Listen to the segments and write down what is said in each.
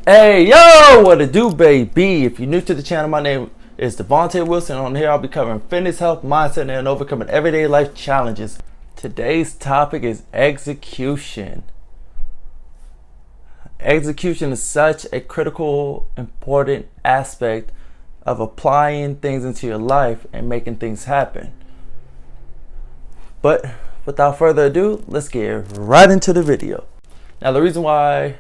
Hey, yo, what it do, baby? If you're new to the channel, my name is Devonte Wilson. On here, I'll be covering fitness, health, mindset, and overcoming everyday life challenges. Today's topic is execution. Execution is such a critical, important aspect of applying things into your life and making things happen. But without further ado, let's get right into the video. Now, the reason why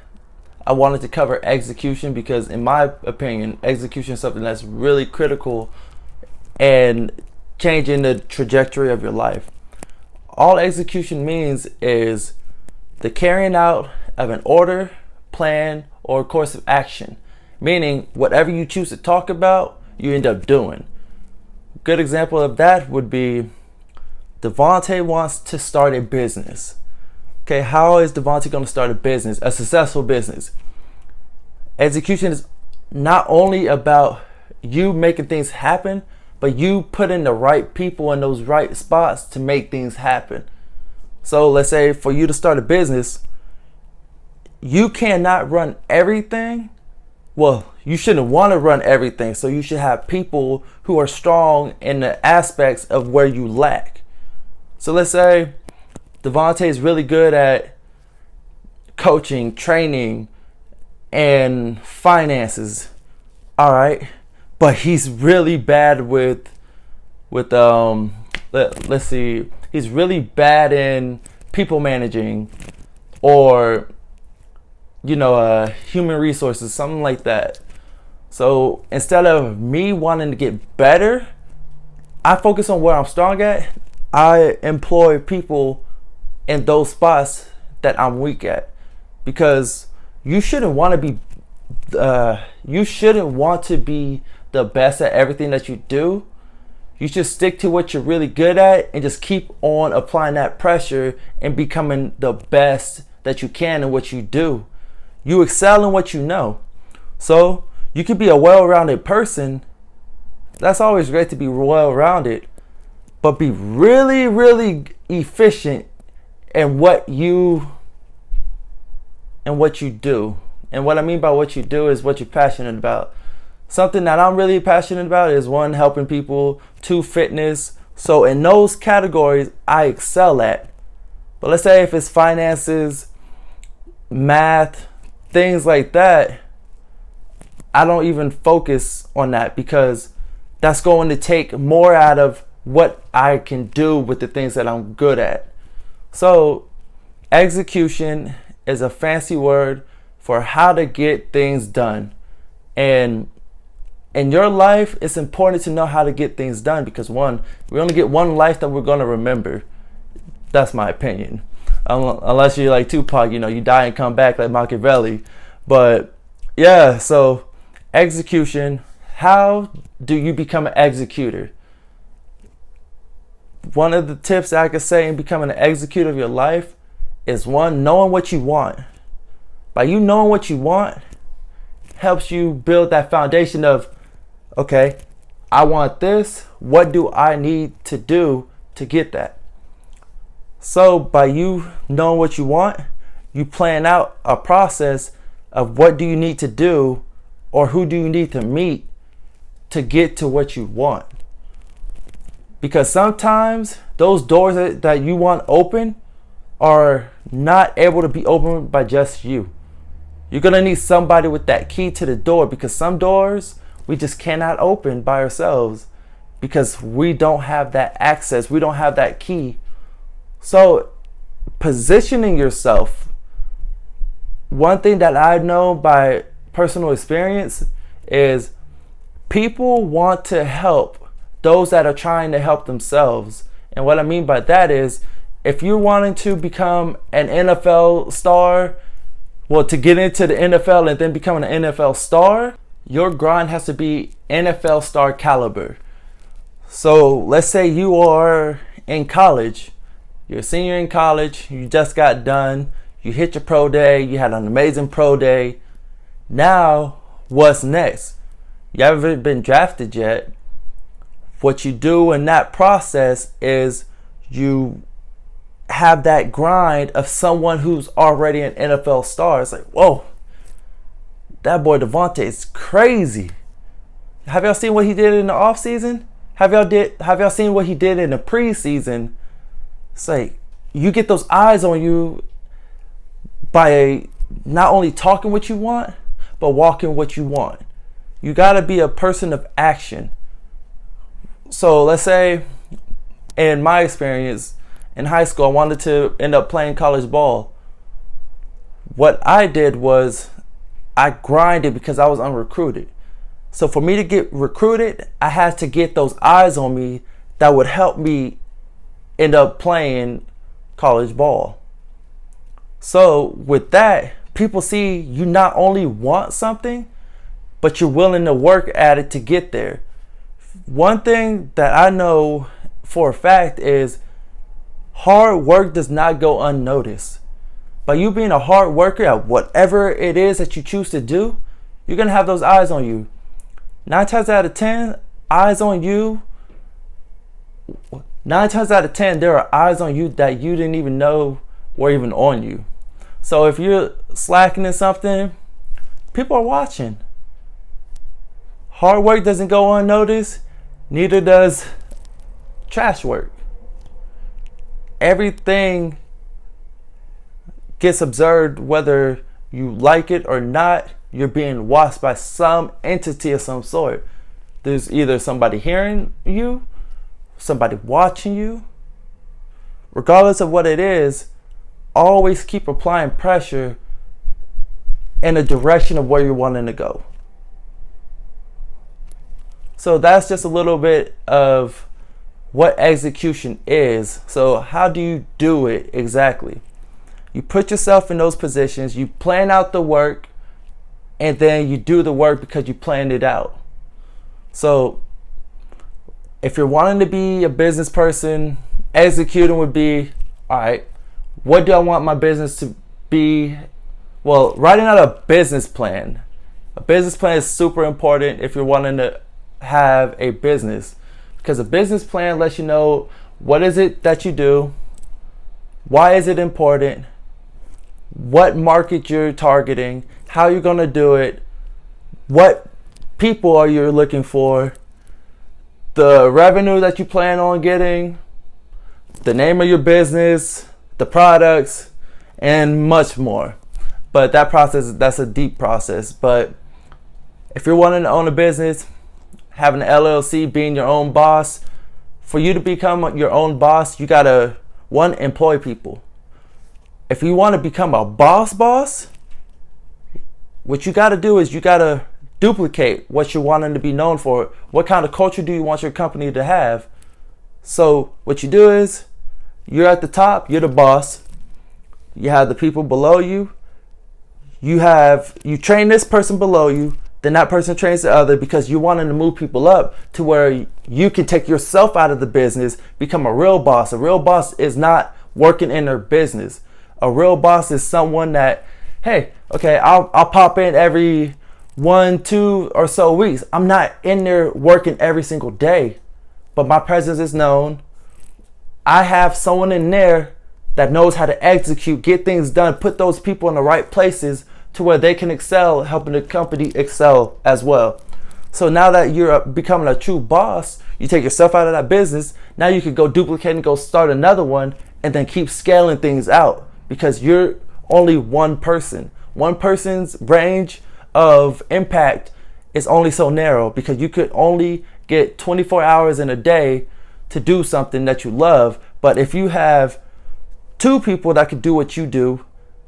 I wanted to cover execution, because in my opinion, execution is something that's really critical and changing the trajectory of your life. All execution means is the carrying out of an order, plan, or course of action. Meaning, whatever you choose to talk about, you end up doing. A good example of that would be Devonte wants to start a business. Okay, how is Devonte going to start a business, a successful business? Execution is not only about you making things happen, but you putting the right people in those right spots to make things happen. So let's say for you to start a business, you cannot run everything. Well, you shouldn't want to run everything. So you should have people who are strong in the aspects of where you lack. So let's say Devonte is really good at coaching, training, and finances. All right, but he's really bad with let's see, he's really bad in people managing, or human resources, something like that. So instead of me wanting to get better, I focus on where I'm strong at. I employ people in those spots that I'm weak at, because you shouldn't want to be the best at everything that you do. You should stick to what you're really good at and just keep on applying that pressure and becoming the best that you can in what you do. You excel in what you know. So you could be a well-rounded person. That's always great to be well-rounded, but be really, really efficient in what you do. And what I mean by what you do is what you're passionate about. Something that I'm really passionate about is 1, helping people, 2, fitness. So in those categories, I excel at. But let's say if it's finances, math, things like that, I don't even focus on that, because that's going to take more out of what I can do with the things that I'm good at. So execution is a fancy word for how to get things done. And in your life, it's important to know how to get things done, because 1, we only get one life that we're going to remember. That's my opinion. Unless you're like Tupac, you die and come back like Machiavelli. But yeah, so execution, how do you become an executor? One of the tips I could say in becoming an executor of your life is 1, knowing what you want. By you knowing what you want, helps you build that foundation of, okay, I want this. What do I need to do to get that? So by you knowing what you want, you plan out a process of what do you need to do, or who do you need to meet to get to what you want. Because sometimes those doors that you want open are not able to be opened by just you. You're going to need somebody with that key to the door, because some doors we just cannot open by ourselves, because we don't have that access. We don't have that key. So positioning yourself, one thing that I know by personal experience is people want to help those that are trying to help themselves. And what I mean by that is, if you're wanting to become an NFL star, to get into the NFL and then become an NFL star, your grind has to be NFL star caliber. So let's say you are in college, you're a senior in college, you just got done, you hit your pro day, you had an amazing pro day. Now, what's next? You haven't been drafted yet. What you do in that process is you have that grind of someone who's already an NFL star. It's like, whoa, that boy Devonte is crazy. Have y'all seen what he did in the off season? Have y'all seen what he did in the preseason? It's like you get those eyes on you by not only talking what you want, but walking what you want. You gotta be a person of action. So let's say, in my experience in high school, I wanted to end up playing college ball. What I did was I grinded because I was unrecruited. So for me to get recruited, I had to get those eyes on me that would help me end up playing college ball. So with that, people see you not only want something, but you're willing to work at it to get there. One thing that I know for a fact is hard work does not go unnoticed. By you being a hard worker at whatever it is that you choose to do, you're going to have those eyes on you. 9 times out of 10, eyes on you. 9 times out of 10, there are eyes on you that you didn't even know were even on you. So if you're slacking in something, people are watching. Hard work doesn't go unnoticed, neither does trash work. Everything gets observed, whether you like it or not. You're being watched by some entity of some sort. There's either somebody hearing you, somebody watching you. Regardless of what it is, always keep applying pressure in the direction of where you're wanting to go. So that's just a little bit of what execution is. So how do you do it exactly? You put yourself in those positions, you plan out the work, and then you do the work because you planned it out. So if you're wanting to be a business person, executing would be, all right, what do I want my business to be? Well, writing out a business plan. A business plan is super important if you're wanting to have a business, because a business plan lets you know what is it that you do, why is it important, what market you're targeting, how you're going to do it, what people are you looking for, the revenue that you plan on getting, the name of your business, the products, and much more. But that process, that's a deep process. But if you're wanting to own a business, having an LLC, being your own boss, for you to become your own boss, you gotta, one, employ people. If you want to become a boss, what you gotta do is you gotta duplicate what you're wanting to be known for. What kind of culture do you want your company to have? So what you do is, you're at the top, you're the boss. You have the people below you. You train this person below you, then that person trains the other, because you're wanting to move people up to where you can take yourself out of the business, become a real boss. A real boss is not working in their business. A real boss is someone that, hey, okay, I'll pop in every 1, 2 or so weeks. I'm not in there working every single day, but my presence is known. I have someone in there that knows how to execute, get things done, put those people in the right places to where they can excel, helping the company excel as well. So now that you're becoming a true boss, you take yourself out of that business. Now you can go duplicate and go start another one, and then keep scaling things out, because you're only one person. One person's range of impact is only so narrow, because you could only get 24 hours in a day to do something that you love. But if you have 2 people that could do what you do,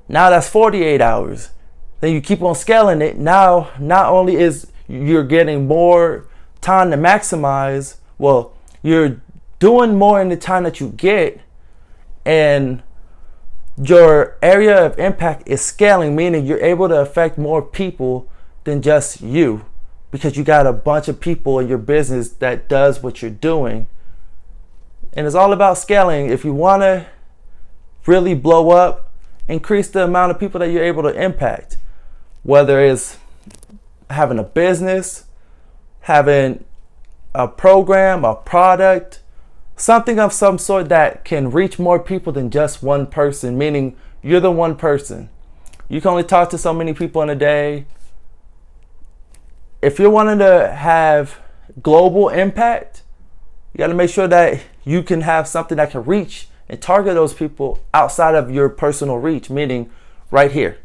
now that's 48 hours. Then you keep on scaling it. Now, not only is you're getting more time to maximize, well, you're doing more in the time that you get, and your area of impact is scaling, meaning you're able to affect more people than just you, because you got a bunch of people in your business that does what you're doing. And it's all about scaling. If you want to really blow up, increase the amount of people that you're able to impact. Whether it's having a business, having a program, a product, something of some sort that can reach more people than just one person, meaning you're the one person. You can only talk to so many people in a day. if you're wanting to have global impact, you got to make sure that you can have something that can reach and target those people outside of your personal reach, meaning right here.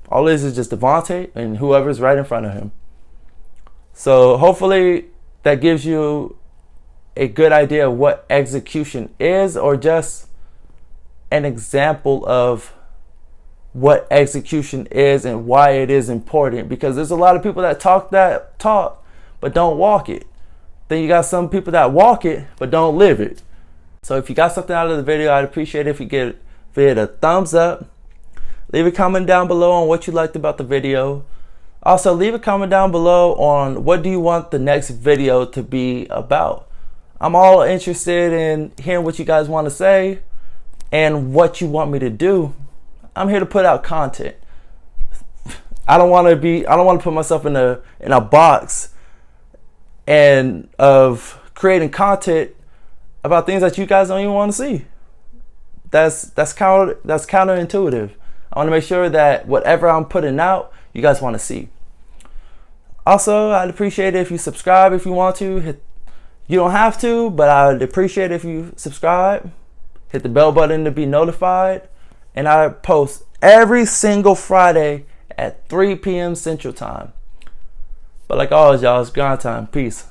All it is just Devonte and whoever's right in front of him. So hopefully that gives you a good idea of what execution is, or just an example of what execution is and why it is important. Because there's a lot of people that talk but don't walk it. Then you got some people that walk it but don't live it. So if you got something out of the video, I'd appreciate it if you give it a thumbs up. Leave a comment down below on what you liked about the video. Also, leave a comment down below on what do you want the next video to be about. I'm all interested in hearing what you guys want to say and what you want me to do. I'm here to put out content. I don't want to put myself in a box and of creating content about things that you guys don't even want to see. That's counterintuitive. I want to make sure that whatever I'm putting out, you guys want to see. Also, I'd appreciate it if you subscribe if you want to. You don't have to, but I'd appreciate it if you subscribe. Hit the bell button to be notified. And I post every single Friday at 3 p.m. Central Time. But like always, y'all, it's grind time. Peace.